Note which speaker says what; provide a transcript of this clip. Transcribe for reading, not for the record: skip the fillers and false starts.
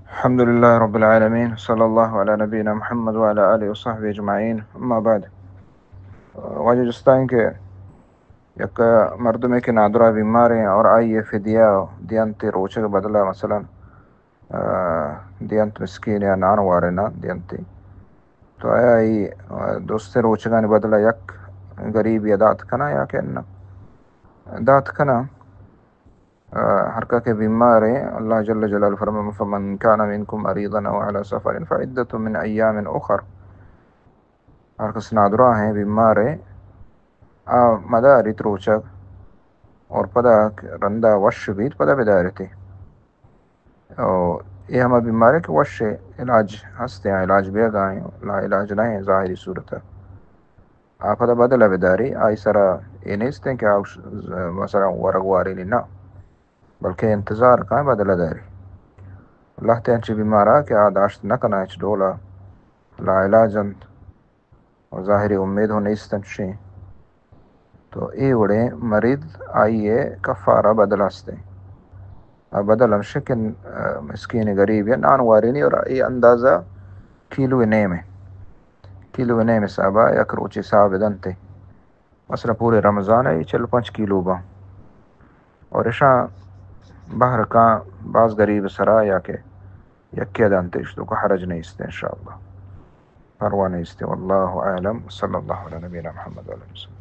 Speaker 1: الحمد لله رب العالمين، صلى الله على نبينا محمد وعلى آله وصحبه أجمعين. أما بعد، واجہ جستائیں کہ یک مردمے کے نادرا بیمار ہیں اور آئیے فدیہ دیانت روچے کا بدلہ مثلا دیانت مسکین یا نان وارنا دیانتی تو آیا ای دوست روچگا نے بدلہ یک غریب یا دات کنا یا کہ دات کنا ہرکا کے بیمار ہیں. اللہ جل جلال فرمان فمن کان منکم مریضا او علی سفر فعدۃ من ایام اخر. ہر کس نادرا ہیں بیمار ہیں مدہ ریت روچک اور پدا رندہ وش بیت پدا بدارتی اور یہ ہمیں بیمار ہے کہ وش علاج ہستے ہیں، علاج بھی گائیں لا علاج نہیں ظاہری صورت ہے. آپ پدا بدلا بداری آئی سرا یہ نہیں ستے کہ آپ مثلا ورگواری لینا بلکہ انتظار کا بدلا داری. اللہ تینچی بیمارا کہ آداشت نہ کنا اچ ڈولا لا علاجن اور ظاہری امید ہو نہیں ستنچیں تو اے وڑے مریض آئیے کفارہ بدل ہستے بدل ہمشکن مسکین غریب یا نان وارینی اور ای اندازہ کیلو نیم صاحبہ یک روچی صاحب دنتے مثلا پورے رمضان ہے 5 کیلو با اور اشاں بہر کا بعض غریب سرا یا کہ یکیہ دانتے اشتو کو حرج نہیں استے انشاءاللہ پرواہ نہیں استے. واللہ اعلم. صلی اللہ علیہ نبینا محمد علیہ وسلم.